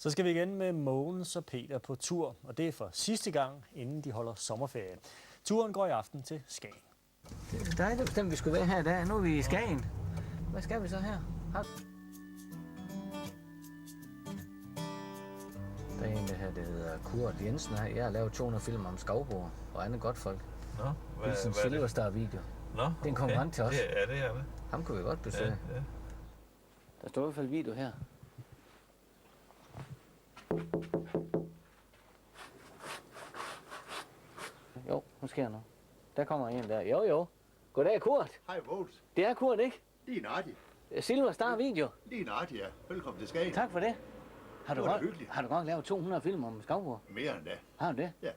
Så skal vi igen med Mogens og Peter på tur, og det er for sidste gang, inden de holder sommerferie. Turen går i aften til Skagen. Det er dig, der bestemte, vi skulle være her i dag. Nu er vi i Skagen. Hvad skal vi så her? Der er en, der hedder Kurt Jensen. Jeg har lavet 200 film om skovboer og andet godt folk. Nå, hvad er en Silverstar-video. Nå, det er en konkurrent til os. Ja, det er det. Ham kunne vi godt besøge. Ja. Der står i hvert fald video her. Jo, nu sker noget. Der kommer en der. Jo. Goddag, Kurt. Hej, Mogens. Det er Kurt, ikke? Lige nøjagtigt. Silverstar video. Lige nøjagtigt, ja. Velkommen til Skagen. Tak for det. Har du godt lavet 200 film om skovboer? Mere end da. Har du det? Ja.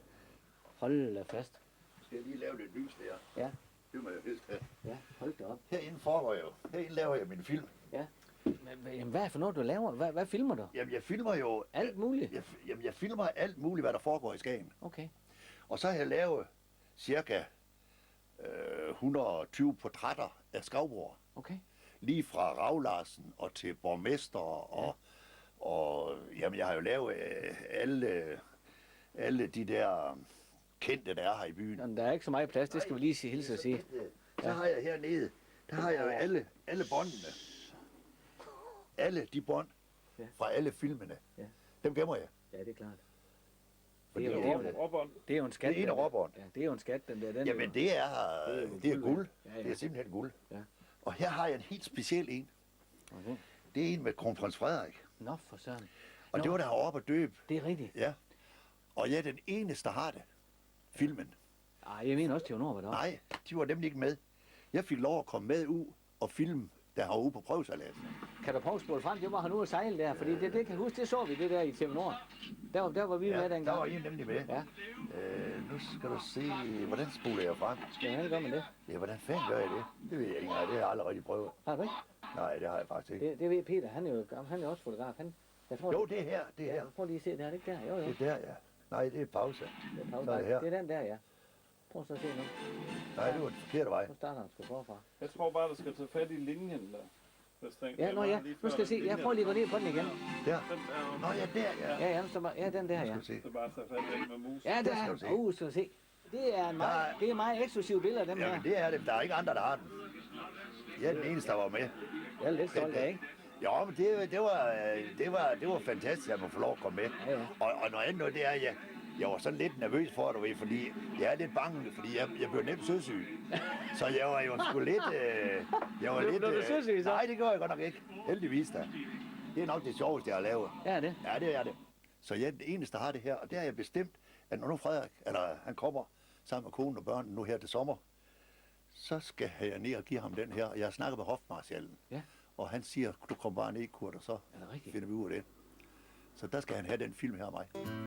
Hold da fast. Skal jeg lige lave lidt lys der? Ja. Det må jeg helst have. Ja, hold da op. Herinde foregår jeg jo. Herinde laver jeg min film. Ja. Men hvad er for noget, du laver? Hvad filmer du? Jamen, jeg filmer jo... Alt muligt? Jeg filmer alt muligt, hvad der foregår i Skagen. Okay. Og så har jeg lavet cirka 120 portrætter af skovboer. Okay. Lige fra Rav-Larsen og til borgmester og jamen, jeg har jo lavet alle de der kendte, der er her i byen. Nå, der er ikke så meget plads, det skal vi lige hilse og sige. Så har jeg hernede, der har jeg jo alle båndene. Alle de bånd fra alle filmene. Ja. Dem gemmer jeg. Ja, det er klart. Det er jo en skat. Det er en af råbånd. Ja, det er jo en skat, den der. Jamen, det er guld. Ja. Det er simpelthen guld. Ja. Og her har jeg en helt speciel en. Okay. Det er en med kronprins Frederik. Nå, for søren. Og det var der heroppe at døbe. Det er rigtigt. Ja. Og jeg er den eneste, der har det. Filmen. Ej, jeg mener også, de var deroppe. Nej, de var nemlig ikke med. Jeg fik lov at komme med ud og filme der herude på prøvesalaten. Kan du prøve at spole frem? Det var han ude at sejle der, fordi det kan jeg huske, det så vi det der i TV Nord. Der var vi med dengang. Der var I nemlig med. Ja. Nu skal du se, hvordan spoler jeg frem? Hvordan gør man det? Ja, hvordan fanden gør jeg det? Det ved jeg ikke. Nej, det har jeg aldrig rigtig prøvet. Har du ikke? Nej, det har jeg faktisk ikke. Det ved Peter, han er også fotograf. Jeg tror, jo, det er her, det er her. Prøv lige at se, det er det ikke der? Jo. Det er der, ja. Nej, det er pause. Det er pause. Så er det her. Det er den der, ja. Prøv så at se nu. Nej, det var den forkerte vej. Så starter han sgu forfra. Jeg tror bare, du skal tage fat i linjen der. Ja, nu skal jeg se. Jeg prøver lige at gå ned på den igen. Der. Nå, ja, der, ja. Ja, den der, ja. Så bare tage fat i den med mus. Ja, der er. Skal du se. Det er meget eksklusive billeder, dem her. Jamen, det er det. Der er ikke andre, der har den. Jeg er den eneste, der var med. Jeg er lidt stolt af, ikke? Ja, men det var fantastisk, at man får lov at komme med. Ja. Og noget andet, det er, jeg var sådan lidt nervøs for det, fordi jeg er lidt bange, fordi jeg blev nemt søsyg. Så jeg var jo sgu lidt... Blev du søsyg så? Nej, det gjorde jeg godt nok ikke. Heldigvis da. Det er nok det sjoveste, jeg har lavet. Ja, det? Ja, det er det. Så jeg er den eneste, der har det her, og det har jeg bestemt, at når nu Frederik, han kommer sammen med konen og børnene nu her til sommer, så skal jeg ned og give ham den her. Jeg har snakket med hofmarskalen, og han siger, du kommer bare ned, Kurt, og så finder vi ud af det. Så der skal han have den film her af mig.